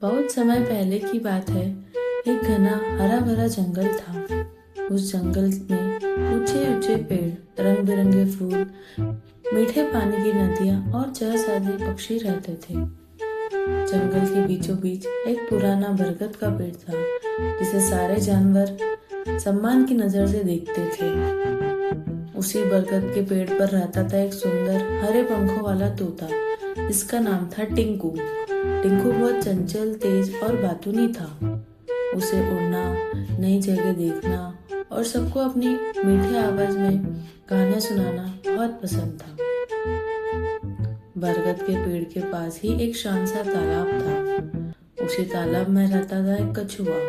बहुत समय पहले की बात है। एक घना हरा भरा जंगल था। उस जंगल में ऊंचे ऊंचे पेड़, रंग बिरंगे फूल, मीठे पानी की नदियां और चहचहाते पक्षी रहते थे। जंगल के बीचों बीच एक पुराना बरगद का पेड़ था, जिसे सारे जानवर सम्मान की नजर से देखते थे। उसी बरगद के पेड़ पर रहता था एक सुंदर हरे पंखों वाला तोता, जिसका नाम था टिंकू। टिंकू बहुत चंचल, तेज और बातूनी था। उसे उड़ना, नई जगह देखना और सबको अपनी मीठे आवाज में गाने सुनाना बहुत पसंद था। बरगद के पेड़ के पास ही एक शांत सा तालाब था। उसी तालाब में रहता था एक कछुआ।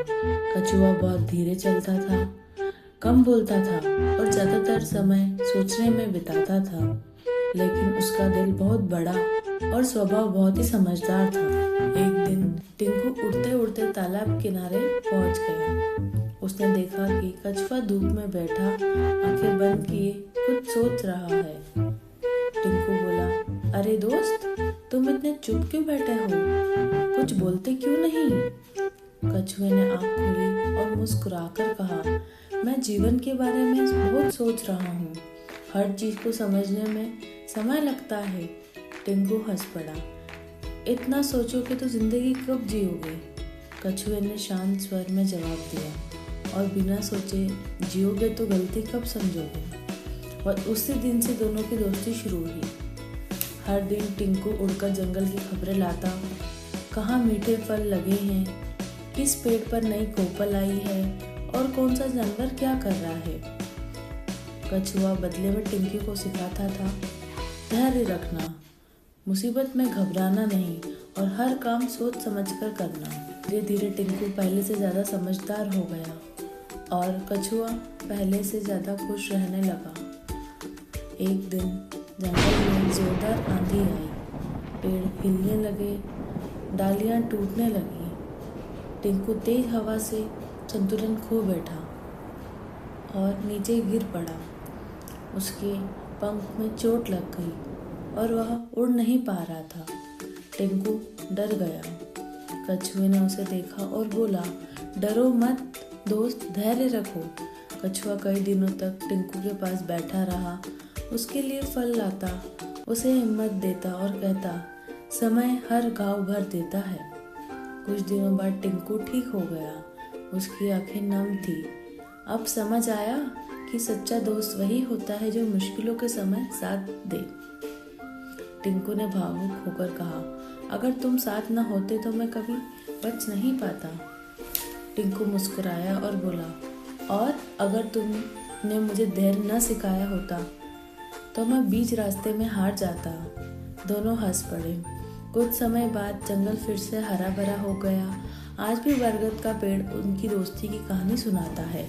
कछुआ बहुत धीरे चलता था, कम बोलता था और ज्यादातर समय सोचने में बिताता था, लेकिन उसका दिल बहुत बड़ा और स्वभाव बहुत ही समझदार था। एक दिन टिंकू उड़ते उड़ते तालाब किनारे पहुंच गया। उसने देखा कि कछुआ धूप में बैठा, आंखें बंद किए कुछ सोच रहा है। टिंकू बोला, अरे दोस्त, तुम इतने चुप क्यों बैठे हो? कुछ बोलते क्यों नहीं? कछुए ने आंख खोली और मुस्कुराकर कहा, मैं जीवन के बारे में बहुत सोच रहा हूँ। हर चीज को समझने में समय लगता है। टिंकू हंस पड़ा, इतना सोचोगे तो जिंदगी कब जियोगे? कछुए ने शांत स्वर में जवाब दिया, और बिना सोचे जियोगे तो गलती कब समझोगे? और उसी दिन से दोनों की दोस्ती शुरू हुई। हर दिन टिंकू उड़कर जंगल की खबरें लाता, कहाँ मीठे फल लगे हैं, किस पेड़ पर नई कोपल आई है और कौन सा जानवर क्या कर रहा है। कछुआ बदले में टिंकू को सिखाता था धैर्य रखना, मुसीबत में घबराना नहीं और हर काम सोच समझकर करना। धीरे धीरे टिंकू पहले से ज्यादा समझदार हो गया और कछुआ पहले से ज्यादा खुश रहने लगा। एक दिन जंगल में जोरदार आंधी आई, पेड़ हिलने लगे, डालियां टूटने लगी। टिंकू तेज हवा से संतुलन खो बैठा और नीचे गिर पड़ा। उसके पंख में चोट लग गई और वह उड़ नहीं पा रहा था। टिंकू डर गया। कछुए ने उसे देखा और बोला, डरो मत दोस्त, धैर्य रखो। कछुआ कई दिनों तक टिंकू के पास बैठा रहा, उसके लिए फल लाता, उसे हिम्मत देता और कहता, समय हर घाव भर देता है। कुछ दिनों बाद टिंकू ठीक हो गया। उसकी आंखें नम थी। अब समझ आया कि सच्चा दोस्त वही होता है जो मुश्किलों के समय साथ दे। टिंकू ने भावुक होकर कहा, अगर तुम साथ न होते तो मैं कभी बच नहीं पाता। टिंकू मुस्कुराया और बोला, और अगर तुमने मुझे धैर्य न सिखाया होता तो मैं बीच रास्ते में हार जाता। दोनों हंस पड़े। कुछ समय बाद जंगल फिर से हरा भरा हो गया। आज भी बरगद का पेड़ उनकी दोस्ती की कहानी सुनाता है।